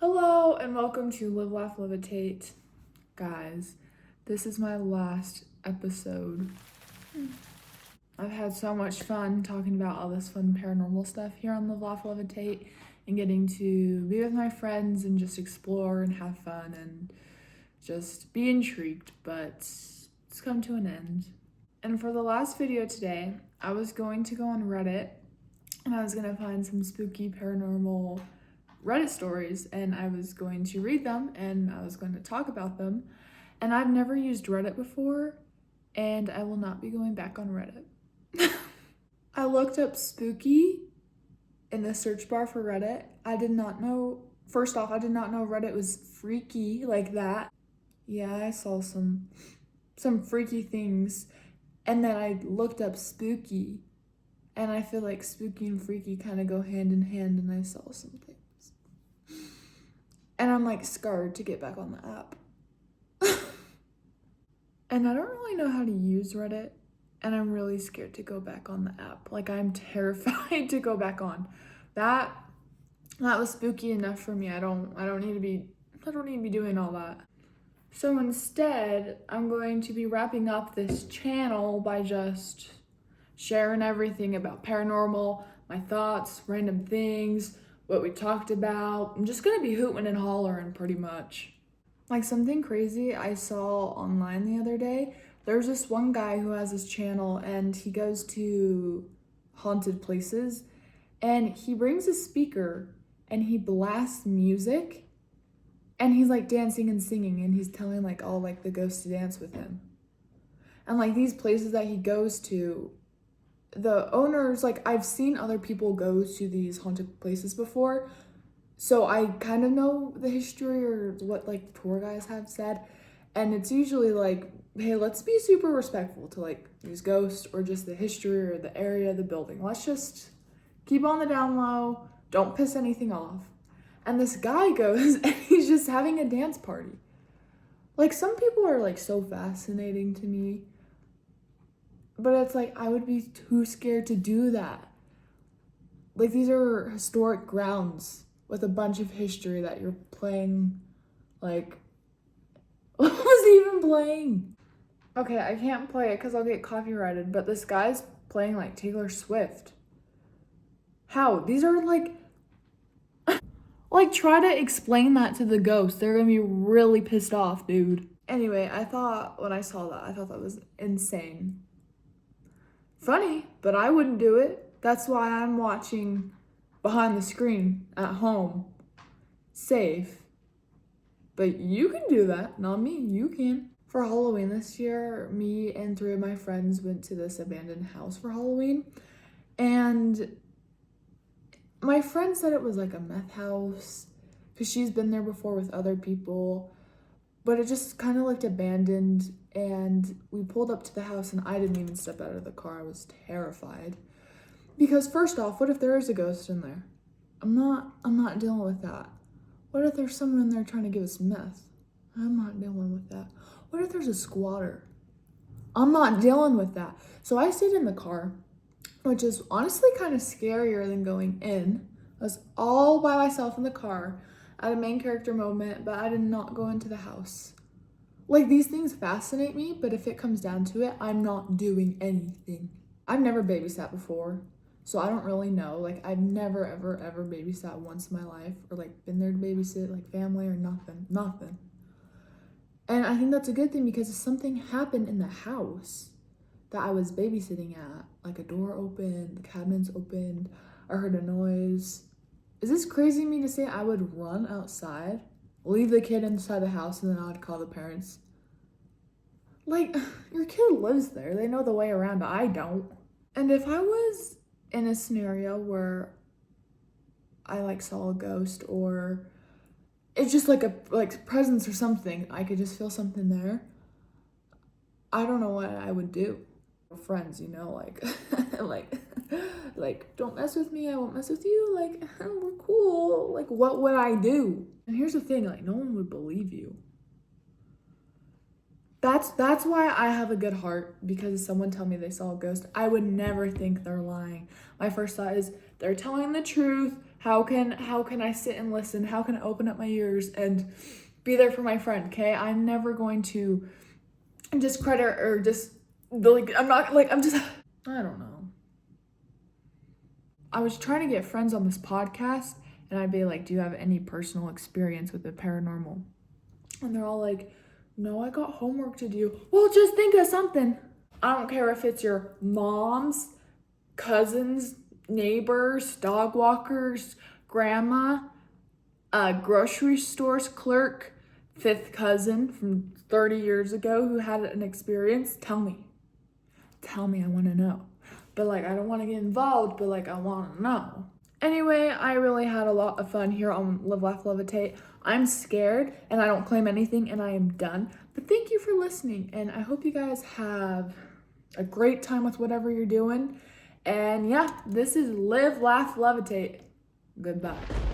Hello and welcome to Live, Laugh, Levitate. Guys, this is my last episode. I've had so much fun talking about all this fun paranormal stuff here on Live, Laugh, Levitate and getting to be with my friends and just explore and have fun and just be intrigued, but it's come to an end. And for the last video today, I was going to go on Reddit and I was going to find some spooky paranormal Reddit stories and I was going to read them and I was going to talk about them. And I've never used Reddit before and I will not be going back on Reddit. I looked up spooky in the search bar for Reddit. I did not know Reddit was freaky like that. Yeah, I saw some freaky things. And then I looked up spooky and I feel like spooky and freaky kind of go hand in hand, and I saw some things. And I'm like scared to get back on the app. And I don't really know how to use Reddit, and I'm really scared to go back on the app. Like, I'm terrified to go back on. That was spooky enough for me. I don't need to be doing all that. So instead, I'm going to be wrapping up this channel by just sharing everything about paranormal, my thoughts, random things, what we talked about. I'm just gonna be hooting and hollering pretty much. Like, something crazy I saw online the other day, there's this one guy who has this channel and he goes to haunted places and he brings a speaker and he blasts music and he's like dancing and singing and he's telling like all like the ghosts to dance with him. And like these places that he goes to, the owners, like, I've seen other people go to these haunted places before, so I kind of know the history or what like the tour guys have said, and it's usually like, hey, let's be super respectful to like these ghosts or just the history or the area of the building. Let's just keep on the down low, don't piss anything off. And this guy goes and he's just having a dance party. Like, some people are like so fascinating to me, but it's like, I would be too scared to do that. Like, these are historic grounds with a bunch of history that you're playing, like, what was he even playing? Okay, I can't play it because I'll get copyrighted, but this guy's playing, like, Taylor Swift. How? These are, like, try to explain that to the ghost. They're gonna be really pissed off, dude. Anyway, when I saw that, I thought that was insane. Funny, but I wouldn't do it. That's why I'm watching behind the screen at home, safe. But you can do that, not me, you can. For Halloween this year, me and 3 of my friends went to this abandoned house for Halloween. And my friend said it was like a meth house because she's been there before with other people. But it just kind of looked abandoned, and we pulled up to the house and I didn't even step out of the car. I was terrified. Because first off, what if there is a ghost in there? I'm not dealing with that. What if there's someone in there trying to give us meth? I'm not dealing with that. What if there's a squatter? I'm not dealing with that. So I stayed in the car, which is honestly kind of scarier than going in. I was all by myself in the car at a main character moment, but I did not go into the house. Like, these things fascinate me, but if it comes down to it, I'm not doing anything. I've never babysat before, so I don't really know. Like, I've never, ever babysat once in my life, or like been there to babysit, like family or nothing. And I think that's a good thing, because if something happened in the house that I was babysitting at, like a door opened, the cabinets opened, I heard a noise. Is this crazy of me to say I would run outside, leave the kid inside the house, and then I would call the parents? Like, your kid lives there. They know the way around. I don't. And if I was in a scenario where I like saw a ghost, or it's just like a presence or something, I could just feel something there, I don't know what I would do. Friends, you know, like like don't mess with me, I won't mess with you, like we're cool. Like, what would I do? And here's the thing, like, no one would believe you. That's why I have a good heart, because someone tell me they saw a ghost. I would never think they're lying. My first thought is they're telling the truth. How can I sit and listen? How can I open up my ears and be there for my friend? Okay, I'm never going to discredit or just like I'm just I don't know. I was trying to get friends on this podcast, and I'd be like, "Do you have any personal experience with the paranormal?" And they're all like, "No, I got homework to do." Well, just think of something. I don't care if it's your mom's, cousins, neighbors, dog walkers, grandma, a grocery store's clerk, fifth cousin from 30 years ago who had an experience. Tell me. Tell me, I want to know. But like, I don't want to get involved, but like, I want to know. Anyway, I really had a lot of fun here on Live, Laugh, Levitate. I'm scared and I don't claim anything and I am done. But thank you for listening, and I hope you guys have a great time with whatever you're doing. And yeah, this is Live, Laugh, Levitate. Goodbye.